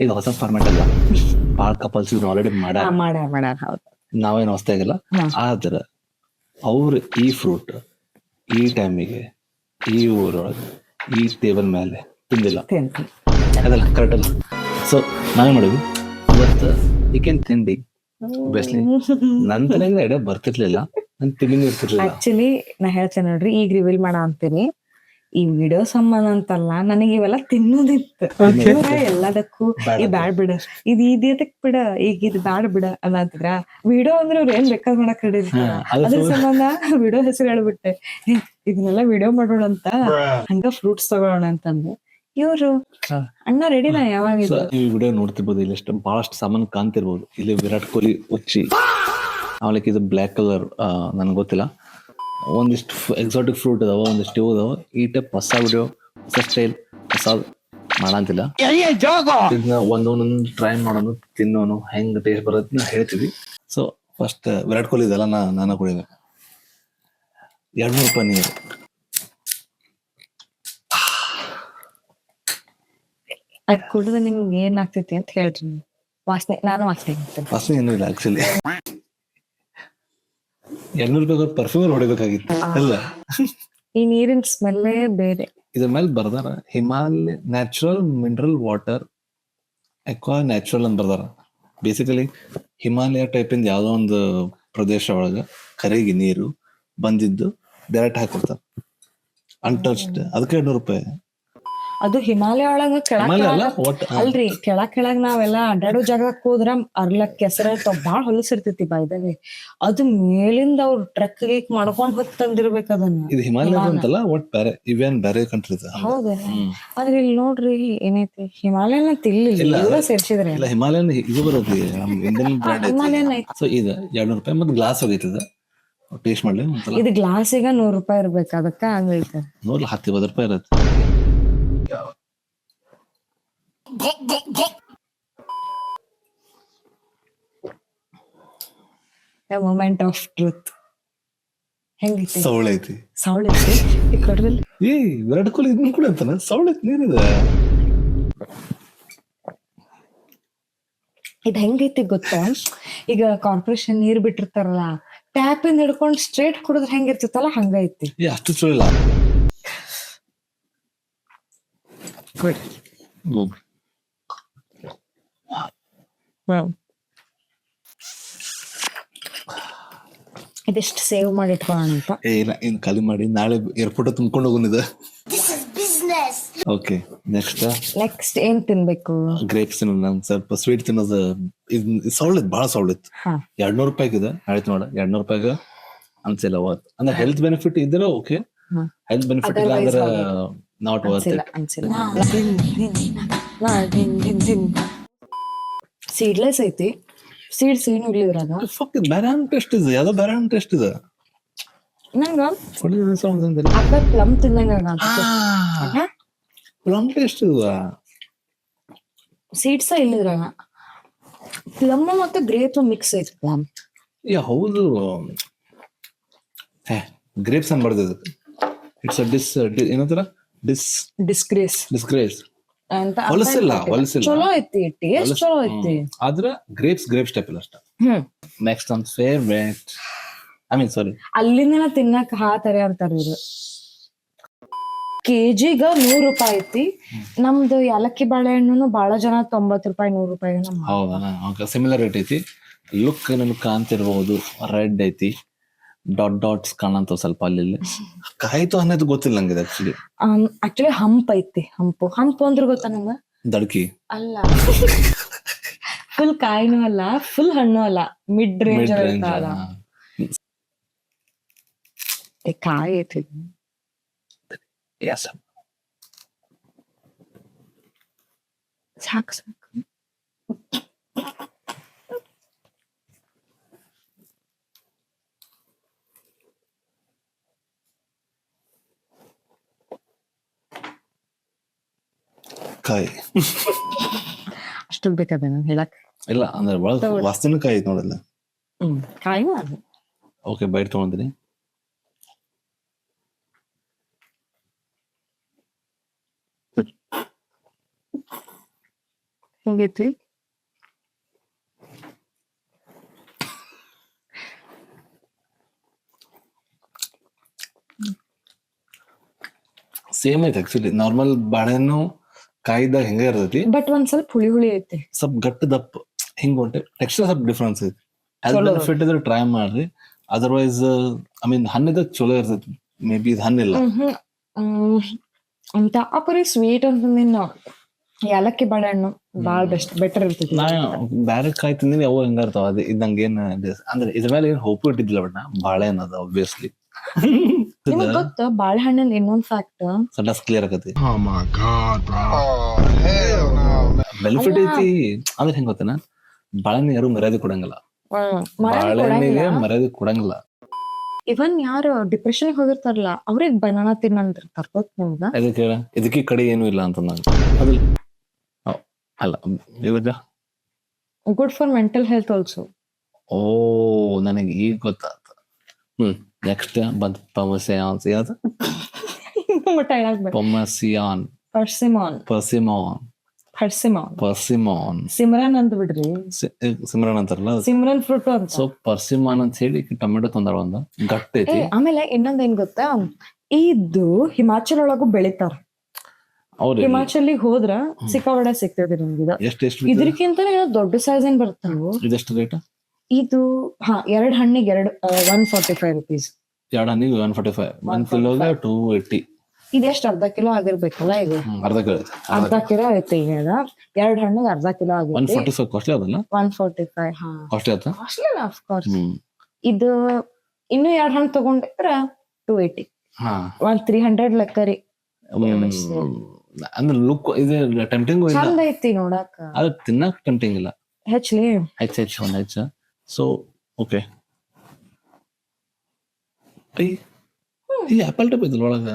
ಇದು ಹೊಸ ಫಾರ್ಮ್ಯಾಟ್ ಅಲ್ಲ, ಭಾಳ ಕಪಲ್ಸ್ ಇವ್ರು ಆಲ್ರೆಡಿ ಮಾಡ್ಯಾರ, ಮಾಡ್ಯಾರ ಹೌದು. ನಾವೇನು ಹೊಸ್ತಾಗಿಲ್ಲ. ಆದ್ರೆ ಅವ್ರು ಈ ಫ್ರೂಟ್ ಈ ಟೈಮಿಗೆ ಈ ಊರೊಳಗೆ ಈ ಟೇಬಲ್ ಮೇಲೆ ತಿಂದಿಲ್ಲ, ಅದಲ್ಲ ಕರೆಕ್ಟ್ ಅಲ್ಲ. ಸೊ ನಾವೇನ್ ಮಾಡಿದ್ವಿ ಇವತ್ತು ಚಿಕನ್ ತಿಂಡಿ. ಒಬ್ವಿಯಸ್ಲಿ ನನ್ ತಲೆಗೆ ಐಡಿಯಾ ಬರ್ತಿರ್ಲಿಲ್ಲ, ನನ್ ತಿಂಡಿನೂ ಇರ್ತಿರ್ಲಿಲ್ಲ. ಆಕ್ಚುಲಿ ನಾ ಹೇಳ್ತೇನೆ ನೋಡ್ರಿ, ಈಗ ರಿವೀಲ್ ಮಾಡ ಅಂತೀನಿ. ಈ ವಿಡಿಯೋ ಸಂಬಂಧ ಅಂತಲ್ಲ, ನನಗೆ ಇವೆಲ್ಲ ತಿನ್ನೋದಿತ್ತು. ಎಲ್ಲದಕ್ಕೂ ಈ ಬ್ಯಾಡ್ ಬಿಡ, ಇದು ಇದಕ್ ಬಿಡ, ಈಗ ಇದು ಬ್ಯಾಡ್ ಬಿಡ ಅನ್ನತಿದ್ರ. ವಿಡಿಯೋ ಅಂದ್ರೆ ಇವ್ರು ಏನ್ ಬೇಕಾದ್ ಮಾಡಕ್ ಹಿಡಿದಿರ್ತಾರ. ಅದ್ರ ಸಂಬಂಧ ವಿಡಿಯೋ ಹೆಸರು ಹೇಳ್ಬಿಟ್ಟೆ, ಇದನ್ನೆಲ್ಲ ವಿಡಿಯೋ ಮಾಡೋಣ ಅಂತ, ಹಂಗ ಫ್ರೂಟ್ಸ್ ತಗೊಳ್ಳೋಣ ಅಂತಂದು. ಇವ್ರು ಅಣ್ಣ ರೆಡಿನಾ ಯಾವಾಗ ಈ ವಿಡಿಯೋ ನೋಡ್ತಿರ್ಬೋದು, ಇಲ್ಲಿ ಬಹಳಷ್ಟು ಸಾಮಾನು ಕಾಣ್ತಿರ್ಬೋದು. ಇಲ್ಲಿ ವಿರಾಟ್ ಕೊಹ್ಲಿ ಉಚ್ಚಿ, ಆಮೇಲೆ ಇದು ಬ್ಲ್ಯಾಕ್ ಕಲರ್, ನನ್ಗೆ ಗೊತ್ತಿಲ್ಲ. ಒಂದಿಷ್ಟು ಎಕ್ಸಾಟಿಕ್ ಫ್ರೂಟ್ ಅದಾವ, ಒಂದಿಷ್ಟು ಇವು ಅದಾವ. ಈ ಟೈಪ್ ಹೊಸ ವಿಡಿಯೋ, ಹೊಸ ಸ್ಟೈಲ್, ಹೊಸ ಮಾಡಂತಿಲ್ಲ. ಇದನ್ನ ಒಂದೊಂದೊಂದು ಟ್ರೈ ಮಾಡೋನು, ತಿನ್ನೋನು, ಹೆಂಗ್ ಟೇಸ್ಟ್ ಬರೋದನ್ನ ಹೇಳ್ತೀವಿ. ಸೊ ಫಸ್ಟ್ ವಿರಾಟ್ ಕೊಹ್ಲಿ ಇದೆಲ್ಲ ನಾನು ಕುಡಿದೆ. 200 ರೂಪಾಯಿ ನೀರು. ಅದ್ ಕುಡಿದ್ರೆ ನಿಮ್ಗೆ ಏನ್ ಆಗ್ತೈತಿ ಅಂತ ಹೇಳ್ರಿ. ವಾಸನೆ, ನಾನು ವಾಸನೆ ಏನೂ ಇಲ್ಲ ಆಕ್ಚುಲಿ. 200 ರೂಪಾಯಿ ಪರ್ಫ್ಯೂಮ್ ಹೊಡಿಬೇಕಾಗಿತ್ತು ಅಲ್ಲ. ಈ ನೀರಿನ ಸ್ಮೆಲ್ಲೇ ಬೇರೆ. ಇದ್ರ ಮೇಲೆ ಬರ್ದಾರ Himalaya natural mineral water aqua natural ಅಂತ ಬರ್ದಾರ. ಬೇಸಿಕಲಿ ಹಿಮಾಲಯ ಟೈಪ್ ಇಂದ ಯಾವ್ದೋ ಒಂದು ಪ್ರದೇಶ ಒಳಗ ಕರೆಗಿ ನೀರು ಬಂದಿದ್ದು ಡೈರೆಕ್ಟ್ ಹಾಕಿರ್ತಾರ, ಅನ್ಟಚ್ಡ್. ಅದಕ್ಕೆ 200 ರೂಪಾಯಿ. ಅದು ಹಿಮಾಲಯ ಒಳಗ ಅಲ್ರಿ, ಕೆಳಗ್ ನಾವೆಲ್ಲ ಅಡ್ಡಾಡೋ ಜಾಗಕ್ಕೆ ಹೋದ್ರ ಅರ್ಲಕ್ ಕೆಸರ ಬಾಳ ಹೊಲಸಿರ್ತೈತಿ. ಬಾಯ್ದಾವೆ ಅದು ಮೇಲಿಂದ ಅವ್ರ ಟ್ರಕ್ ಗೀಕ್ ಮಾಡ್ಕೊಂಡ್ ಹೊತ್ತು ತಂದಿರ್ಬೇಕು ಅದನ್ನ. ಇದು ಹಿಮಾಲಯ ಅಂತಲ್ಲ, ಒಟ್ ಬೇರೆ ಇವೇನ್ ಬೇರೆ ಕಂಟ್ರಿ. ಹೌದ, ಆದ್ರೆ ಇಲ್ಲಿ ನೋಡ್ರಿ ಏನೈತಿ, ಹಿಮಾಲಯನ ತಿಳ್ಳಿಲ್ಲ ಸೇರ್ಸಿದ್ರೆ. ಇಲ್ಲ, ಹಿಮಾಲಯನ್ ಇದು ಬರುತ್ತೆ, ಇಂಡಿಯನ್ ಬ್ರ್ಯಾಂಡ್. ಸೊ ಇದು 200 ರೂಪಾಯಿ. ಮತ್ತೆ ಗ್ಲಾಸ್ ಹೋಗೈತದ, ಟೇಸ್ಟ್ ಮಾಡ್ಲಿ. ಇದು ಗ್ಲಾಸಿಗೆ 100 ರೂಪಾಯಿ ಇರ್ಬೇಕು, ಅದಕ್ಕ ಹಂಗೈತೆ. 110 ರೂಪಾಯಿ ಇರುತ್ತೆ. Moment of truth. ಹೆಂಗೈತಿ? ಸೌಳೈತಿ. ಈ ವಿರಾಟ್ ಕೊಹ್ಲಿ ಇದನ್ನ ಕೂಡ ಅಂತಾನೆ, ಸೌಳೈತಿ ನೀರಿದೆ. ಇದ್ ಹೆಂಗೈತಿ ಗೊತ್ತಾ? ಈಗ ಕಾರ್ಪೊರೇಷನ್ ನೀರ್ ಬಿಟ್ಟಿರ್ತಾರಲ್ಲ, ಟ್ಯಾಪ್ ಇಂದ ಹಿಡ್ಕೊಂಡ್ ಸ್ಟ್ರೇಟ್ ಕುಡಿದ್ರೆ ಹೆಂಗಿರ್ತಿತ್ತಲ್ಲ, ಹಂಗೈತಿ. ಅಷ್ಟು ಚಲೋ ಇಲ್ಲ. ಇದಿಷ್ಟು ಸೇವ್ ಮಾಡಿ ಇಟ್ಕೊಳ್ಳೋಣ ಅಂತ. ಇಲ್ಲ, ಇನ್ ಖಾಲಿ ಮಾಡಿ ನಾಳೆ ಏರ್ಪೋರ್ಟ್ ತುಂಬ್ಕೊಂಡು ಹೋಗೋನಿದೆ. ಓಕೆ, ನೆಕ್ಸ್ಟ್ ಏನ್ ತಿನ್ಬೇಕು? ಗ್ರೇಪ್ಸ್. ನನ್ ಸ್ವಲ್ಪ ಸ್ವೀಟ್ ತಿನ್ನೋದು. ಸೌಳಿತ್, ಬಹಳ ಸೌಳಿತ್. 200 ರೂಪಾಯಿಗಿದೆ. ಆಯ್ತು ನೋಡ, 200 ರೂಪಾಯಿಗ ಅನ್ಸಿಲ್ಲ. ಅಂದ್ರೆ ಹೆಲ್ತ್ ಬೆನಿಫಿಟ್ ಇದ್ರೆ ಓಕೆ, ಹೆಲ್ತ್ ಬೆನಿಫಿಟ್ ಇಲ್ಲ ಅಂದ್ರೆ ನಾಟ್ ವರ್ತ್ ಇಟ್. ಸೀಡ್ಲೆಸ್ ಐತಿ, ಸೀಡ್ಸ್ ಏನು ಇಲ್ಲ ಇದ್ರಾಗ. ಬೇರೆ ಟೆಸ್ಟ್ ಇದೆ, ಯಾವ್ದೋ ಬೇರೆ ಟೆಸ್ಟ್ ಇದೆ. ನಂಗ ಪ್ಲಮ್ ತಿಂದಂಗ ಪ್ಲಮ್ ಟೇಸ್ಟ್ ಇದೆ. ಸೀಡ್ಸ ಇಲ್ಲ ಇದ್ರಾಗ. ಪ್ಲಮ್ ಮತ್ತೆ ಗ್ರೇಪ್ಸ್ ಮಿಕ್ಸ್ ಐತಿ. ಪ್ಲಮ್ ಹೌದು, ಗ್ರೇಪ್ಸ್ ಅನ್ಬಾರ್ದು. ಇಟ್ಸ್ ಏನಂತಾರ, ಡಿಸ್ಗ್ರೇಸ್ ಅಂತ. ಹೊಲಸಿಲ್ಲ. ಚಲೋ ಐತಿ, ಟೇಸ್ಟ್ ಚಲೋ ಐತಿ. ಆದ್ರ ಗ್ರೇಪ್ಸ್ ಟೈಪ್ ಇಲ್ಲ ಅಷ್ಟ. ನೆಕ್ಸ್ಟ್ ಒಂದು ಫೇವ್ರೇಟ್, ಅಲ್ಲಿಂದ ತಿನ್ನಕ್ ಹಾತಾರೆ ಅಂತಾರ ಇವ್ರು. ಕೆಜಿಗ 100 ರೂಪಾಯಿ ಐತಿ. ನಮ್ದು ಯಾಲಕ್ಕಿ ಬಾಳೆಹಣ್ಣು ಬಹಳ ಜನ 90 ರೂಪಾಯಿ 100 ರೂಪಾಯಿ. ಹೌದಾ, ಸಿಮಿಲರ್ ರೇಟ್ ಐತಿ. ಲುಕ್ ನಿಮ್ಗೆ ಕಾಣ್ತಿರ್ಬಹುದು, ರೆಡ್ ಐತಿ, ಡಾಟ್ಸ್ ಕಾಣಂತ ಸ್ವಲ್ಪ ಅಲ್ಲಿ. ಕಾಯ್ತು ಅನ್ನೋದು ಗೊತ್ತಿಲ್ಲ ನಂಗೆ ಆಕ್ಚುಲಿ ಹಂಪ್ ಐತಿ. ಹಂಪು ಅಂದ್ರೆ ಗೊತ್ತಾ ನಂಗ? ದಡ್ಕಿ ಅಲ್ಲ, ಫುಲ್ ಕಾಯಿನೂ ಅಲ್ಲ, ಫುಲ್ ಹಣ್ಣು ಅಲ್ಲ, ಮಿಡ್ ರೇಂಜ್ ಕಾಯಿ ಐತಿ. ಸಾಕು ಕಾಯಿ ಅಷ್ಟು ಬೇಕಾದ ಹೇಳಕ್ ಇಲ್ಲ. ಅಂದ್ರೆ ವಾಸನೆ ಕಾಯಿ ಐತಿ ನೋಡಲ್ಲ. ಕಾಯಿ ಓಕೆ, ಬೈಟ್ ತಗೊಂಡಿನಿ. ಹೆಂಗೈತಿ? ಸೇಮ್ ಐತೆ ಆಕ್ಚುಲಿ. ನಾರ್ಮಲ್ ಬಾಳೆಹಣ್ಣು ಕಾಯಿದಾಗ ಹೆಂಗ ಇರ್ತೈತಿ, ಬಟ್ ಒಂದ್ ಸ್ವಲ್ಪ ಹುಳಿ ಹುಳಿ ಐತಿ. ಸ್ವಲ್ಪ ಗಟ್ಟಿ ದಪ್ಪ ಹಿಂಗ್ ಹೊಂಟೆ ಟೆಕ್ಸ್ಚರ್ ಸ್ವಲ್ಪ ಡಿಫ್ರೆನ್ಸ್ ಐತಿ. ಅದ್ ಚಲೋ. ಬೆನಿಫಿಟ್ ಇದ್ರೆ ಟ್ರೈ ಮಾಡ್ರಿ. ಅದರ್ವೈಸ್ ಐ ಮೀನ್ ಹಣ್ಣಿದಾಗ ಚಲೋ ಇರ್ತೈತಿ. ಮೇ ಬಿ ಇದು ಹಣ್ಣಿಲ್ಲ. ಅಂತ ಅಪರಿ ಸ್ವೀಟ್ ಅಂತಂದಿನ ಯಾಲಕ್ಕಿ ಬಾಳೆಹಣ್ಣು ಬಾಳ ಬೆಟರ್ ಇರ್ತೈತಿ. ನಾ ಬ್ಯಾರೆ ಕಾಯಿ ತಿಂದಿನಿ, ಅವು ಹೆಂಗ ಇರ್ತಾವ. ಅದು ಇದು ನಂಗೆ ಏನ್ ಅಂದ್ರೆ ಇದ್ರ ಮೇಲೆ ಏನ್ ಹೋಪ್ ಇಟ್ಟಿದ್ದಿಲ್ಲ. ಬಟ್ ನಾ ಬಾಳೆಹಣ್ಣು ಅದ ಆಬ್ವಿಯಸ್ಲಿ. ನಿಮಗ್ ಗೊತ್ತ ಬಾಳೆಹಣ್ಣಲ್ಲಿ ಇನ್ನೊಂದ್ ಫ್ಯಾಕ್ಟ್, ಸಡಸ್ ಕ್ಲಿಯರ್ ಆಗತಿ. ಬೆನಿಫಿಟ್ ಐತಿ. ಅಂದ್ರೆ ಹೆಂಗ್ ಗೊತ್ತೇನ, ಬಾಳೆಹಣ್ಣು ಯಾರು ಮರ್ಯಾದೆ ಕೊಡಂಗಿಲ್ಲ. ಬಾಳೆಹಣ್ಣಿಗೆ ಮರ್ಯಾದೆ ಕೊಡಂಗಿಲ್ಲ. ಇವನ್ ಯಾರು ಡಿಪ್ರೆಷನ್ ಹೋಗಿರ್ತಾರಲ್ಲ ಅವ್ರಿಗೆ ಬನಾನಾ ತಿನ್ನಂದಿರ್ತಾರ. ಗೊತ್ತ ನಿಮ್ಗ? ಅದಕ್ಕೆ ಇದಕ್ಕೆ ಕಡೆ ಏನು ಇಲ್ಲ ಅಂತ ನಾನು ಅದಿಲ್ಲ. ಅಲ್ಲ ಇವಾಗ good for mental health also. ಓ ನನಗೆ ಈಗ ಗೊತ್ತಾತ. ನೆಕ್ಸ್ಟ್ ಬಂದ್ ಪಮಸಿಯಾನ್. ಯಾವ್ದು? ಪಮಸಿಯಾನ್, ಪರ್ಸಿಮಾನ್, ಪರ್ಸಿಮಾನ್, ಪರ್ಸಿಮಾನ್, ಪರ್ಸಿಮಾನ್. ಸಿಮ್ರನ್ ಅಂತ ಬಿಡ್ರಿ, ಸಿಮ್ರನ್ ಅಂತಾರಲ್ಲ, ಸಿಮ್ರನ್ ಫ್ರೂಟ್ ಅಂತ. ಸೊ ಪರ್ಸಿಮಾನ್ ಅಂತ ಹೇಳಿ ಟೊಮೆಟೊ ತಂದಾಳ ಒಂದ ಗಟ್ಟೈತಿ. ಆಮೇಲೆ ಇನ್ನೊಂದ್ ಏನ್ ಗೊತ್ತಾ, ಇದು ಹಿಮಾಚಲ್ ಒಳಗೂ ಬೆಳಿತಾರ. ಅವ್ರ ಹಿಮಾಚಲಿಗೆ ಹೋದ್ರ ಸಿಕ್ಕಾಪಟ್ಟೆ ಸಿಗ್ತದೆ ನಿಮ್ಗೆ. ಎಷ್ಟು ಇದಕ್ಕಿಂತ ದೊಡ್ಡ ಸೈಜ್ ಏನ್ ಬರ್ತಾವ. ಇದೆಷ್ಟು ರೇಟ್? ಇದು ಎರಡ್ ಹಣ್ಣಿಗೆ 145 rupees. 2 ಹಣ್ಣಿಗೆ 145, 1 ಕಿಲೋಗೆ 280. ಇದೆಷ್ಟು ಅರ್ಧ ಕಿಲೋ ಆಗಿರ್ಬೇಕಲ್ಲ ಇದು? ಅರ್ಧ ಕಿಲೋ ಐತಿ. ಈಗ 2 ಹಣ್ಣಿಗೆ ಅರ್ಧ ಕಿಲೋ ಆಗಿದೆ. 145 ಕಾಸ್ಟ್ಲಿ ಅದಲ್ಲ? 145 ಹಾ ಕಾಸ್ಟ್ಲಿ ಆತ. ಕಾಸ್ಟ್ಲಿ ಅಲ್ಲ ಆಫ್ ಕೋರ್ಸ್. ಇದು ಇನ್ನು 2 ಹಣ್ಣು ತಗೊಂಡಿದ್ರ 280. ಹಾ 300 ಲೆಕ್ಕ ರೀ. ಅಂದ್ರೆ ಲುಕ್ ಇದು ಟೆಂಪ್ಟಿಂಗ್ ಚಂದ ಐತಿ ನೋಡಾಕ, ಅದು ತಿನ್ನಕ್ ಟೆಂಪ್ಟಿಂಗ್ ಇಲ್ಲ. ಹೆಚ್ಚಲಿ ಹೆಚ್ಚು ಒಂದ್ ಹೆಚ್ಚ. So okay. ಈ ಆಪಲ್ ಟೈಪ್ ಐತಲ್ಲ ಒಳಗ.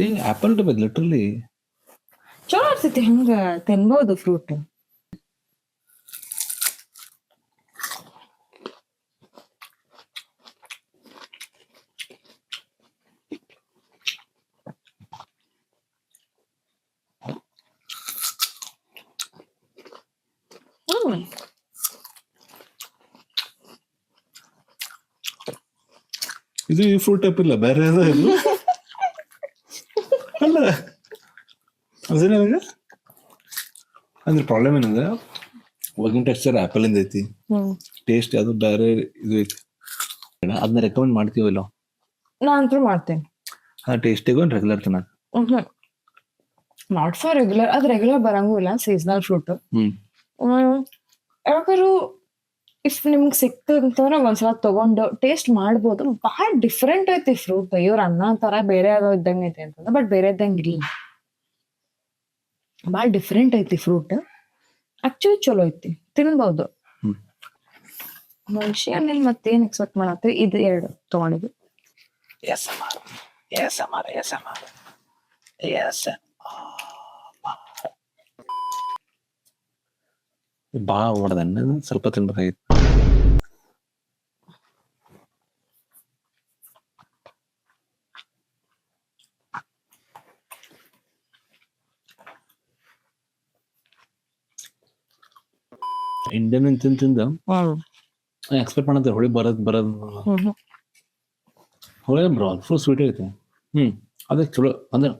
ಈ ಆಪಲ್ ಟೈಪ್ ಐತಿ ಲಿಟ್ರಲಿ. ಚಲೋ ಅನ್ಸೈತಿ. ಹಂಗ ತಿನ್ಬಹುದು ಫ್ರೂಟ್. ಇದು ಈ ಫ್ರೂಟ್ ಟೈಪ್ ಇಲ್ಲ, ಬೇರೆ ಇದು ಅಲ್ಲ. ಅದೇನಾಗ ಅಂದ್ರೆ ಪ್ರಾಬ್ಲಮ್ ಏನಂದ್ರೆ ಒಳಗಿನ ಟೆಕ್ಸ್ಚರ್ ಆಪಲ್ ಇಂದ ಐತಿ, ಟೇಸ್ಟ್ ಯಾವ್ದು ಬೇರೆ ಇದು ಐತಿ. ಅದನ್ನ ರೆಕಮೆಂಡ್ ಮಾಡ್ತೀವಲ್ಲ? ನಾ ಅಂತೂ ಮಾಡ್ತೇನೆ. ಟೇಸ್ಟಿಗೂ ರೆಗ್ಯುಲರ್ ತಿನ್ನಕ್. Not for regular. ಅದ್ ರೆಗ್ಯುಲರ್ ಬರಂಗೂ ಇಲ್ಲ. ಸೀಸನಲ್ ಫ್ರೂಟ್ ಯಾವಾಗಾರು ಇಫ್ ನಿಮ್ಗೆ ಸಿಕ್ತಂತಂದ್ರೆ ಒಂದ್ಸಲ ತಗೊಂಡು ಟೇಸ್ಟ್ ಮಾಡ್ಬೋದು. ಬಹಳ ಡಿಫ್ರೆಂಟ್ ಐತಿ ಫ್ರೂಟ್. ಇವ್ರ ಅನ್ನ ತರ ಬೇರೆ ಯಾವ್ದೋ ಇದ್ದಂಗೆ ಐತಿ ಅಂತಂದ್ರೆ, ಬಟ್ ಬೇರೆ ಇದ್ದಂಗೆ ಇಲ್ಲ. ಬಹಳ ಡಿಫ್ರೆಂಟ್ ಐತಿ ಫ್ರೂಟ್. ಆಕ್ಚುಲಿ ಚಲೋ ಐತಿ, ತಿನ್ಬಹುದು. ಮನುಷ್ಯ ಮತ್ತೇನ್ ಎಕ್ಸ್ಪೆಕ್ಟ್ ಮಾಡತ್ತೀವಿ. ಇದು 2 ತಗೊಂಡಿದ್ವಿ. ಬಾಳ ಹೊಡೆದ ಸ್ವಲ್ಪ ತಿನ್ಬೇಕಾಗಿತ್ತು. ಇಂಡಿಯನ್ ತಿಂದ ಎಕ್ಸ್ಪೆಕ್ಟ್ ಮಾಡತ್ತೀವಿ ಹೊಳಿ ಬರದ್ ಹೊಳೆ ಬ್ರೋ ಫುಲ್ ಸ್ವೀಟ್ ಐತಿ. ಅದೇ ಚಲೋ ಅಂದ್ರೆ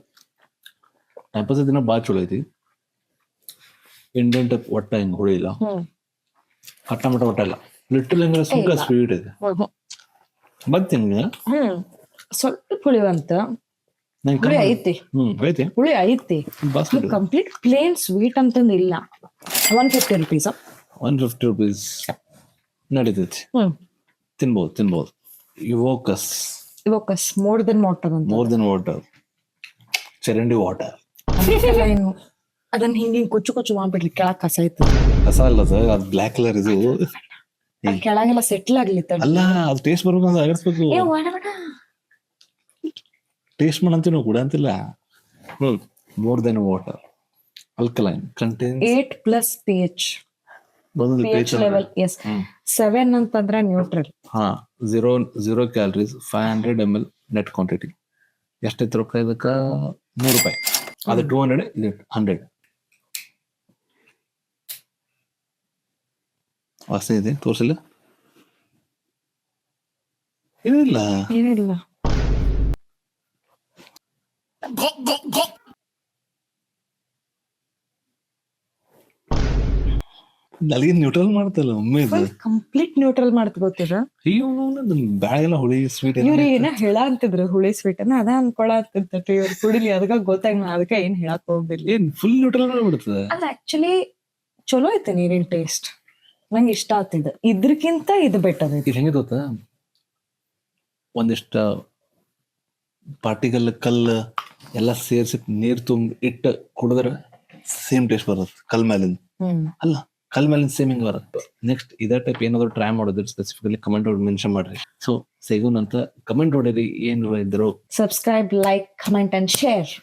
ಟೈಪಸ್ ದಿನ ಭಾಳ ಚಲೋ ಐತಿ. ಇಂಡಿಯನ್ ಟೈಪ್ ಒಟ್ಟ ಹಿಂಗ ಹುಳಿ ಇಲ್ಲ, ಹಟ್ಟ ಮಟ್ಟ ಒಟ್ಟ ಇಲ್ಲ. ಲಿಟಲ್ ಹೆಂಗ ಸ್ವಲ್ಪ ಸ್ವೀಟ್ ಐತಿ. ಮತ್ತೆ ಸ್ವಲ್ಪ ಹುಳಿವಂತ ಹುಳಿ ಐತಿ. ಹುಳಿ ಐತಿ. ಕಂಪ್ಲೀಟ್ ಪ್ಲೇನ್ ಸ್ವೀಟ್ ಅಂತಂದ ಇಲ್ಲ. 150 rupees. 150 rupees ನಡೀತೈತಿ. ತಿನ್ಬಹುದು. Evocus more than water. ಚರಂಡಿ ವಾಟರ್. ಅದನ್ನ ಹಿಂಗ ಕೊಚ್ಚು ಮಾಡ್ಬಿಡ್ಲಿ. ಕೆಳಗ್ ಕಸ ಐತಿ. ಕಸ ಅಲ್ಲ ಸರ್, ಅದು ಬ್ಲಾಕ್ ಕಲರ್. ಇದು ಕೆಳಗೆಲ್ಲ ಸೆಟ್ಲ್ ಆಗ್ಲಿ ಅಲ್ಲ, ಅದು ಟೇಸ್ಟ್ ಬರ್ಬೇಕಂದ್ರೆ ಅಗರ್ಸ್ಬೇಕು. ಟೇಸ್ಟ್ ಮಾಡಂತೀವಿ ನಾವು ಕೂಡ ಅಂತಿಲ್ಲ. More than water, alkaline, contains 8+ pH. pH level, yes. 7 ಅಂತಂದ್ರೆ neutral. 0 calories, 500 ml net quantity. ಎಷ್ಟೈತಿ ರೊಕ್ಕ ಇದಕ್ಕ? 100 ರೂಪಾಯಿ. ಅದು 200, ಇದು 100. ವಾಸನೆ ಇದೆ, ತೋರಿಸಿಲ್ಲ ಏನಿಲ್ಲ. ಏನಿಲ್ಲ. ನನಗೆ ನ್ಯೂಟ್ರಲ್ ಮಾಡ್ತಲ್ಲ ಒಮ್ಮೆ ಇದು. ಕಂಪ್ಲೀಟ್ ನ್ಯೂಟ್ರಲ್ ಮಾಡ್ತ ಗೊತ್ತಿರ. ಅಯ್ಯೋ ಬ್ಯಾಳೆ ಎಲ್ಲ ಹುಳಿ ಸ್ವೀಟ್ ಇವ್ರಿಗೆ ಏನ ಹೇಳ ಅಂತಿದ್ರು ಹುಳಿ ಸ್ವೀಟ್ ಅದ ಅನ್ಕೊಳತ್ತಿರ್ತೈತಿ ಇವ್ರು ಕುಡಿಲಿ, ಅದಕ್ಕ ಗೊತ್ತಾಗ ನಾ ಅದಕ್ಕ ಏನ್ ಹೇಳಕ್ ಹೋಗ್ಬಿಡ್ಲಿ. ಏನ್ ಫುಲ್ ನ್ಯೂಟ್ರಲ್ ಮಾಡ್ಬಿಡ್ತದೆ. ಅದು ಆಕ್ಚುಲಿ ಚಲೋ ಐತೆ ನೀರಿನ ಟೇಸ್ಟ್, ನಂಗೆ ಇಷ್ಟ ಆಗ್ತಿದೆ. ಇದ್ರಕ್ಕಿಂತ ಇದು ಬೆಟರ್ ಐತಿ. ಇದು ಹೆಂಗೆ ಗೊತ್ತಾ, ಒಂದಿಷ್ಟ ಪಾರ್ಟಿಕಲ್ ಕಲ್ಲು ಎಲ್ಲ ಸೇರಿಸಿ ನೀರ್ ತುಂಬ ಇಟ್ಟು ಕುಡಿದ್ರೆ ಸೇಮ್ ಟೇಸ್ಟ್ ಬರುತ್ತೆ ಕಲ್ ಮೇಲಿಂದ. ಅಲ್ಲ ಕಲ್ ಮೇಲಿಂದ ಸೇಮ್ ಹಿಂಗೆ ಬರುತ್ತೆ. ನೆಕ್ಸ್ಟ್ ಇದೇ ಟೈಪ್ ಏನಾದ್ರು ಟ್ರೈ ಮಾಡೋದಿದ್ರೆ ಸ್ಪೆಸಿಫಿಕಲಿ ಕಮೆಂಟ್ ಒಳಗೆ ಮೆನ್ಷನ್ ಮಾಡ್ರಿ. ಸೊ ಸಿಗೋಣಂತ, ಕಮೆಂಟ್ ಹೊಡೀರಿ ಏನು ಇದ್ರು. Subscribe, like, comment and share.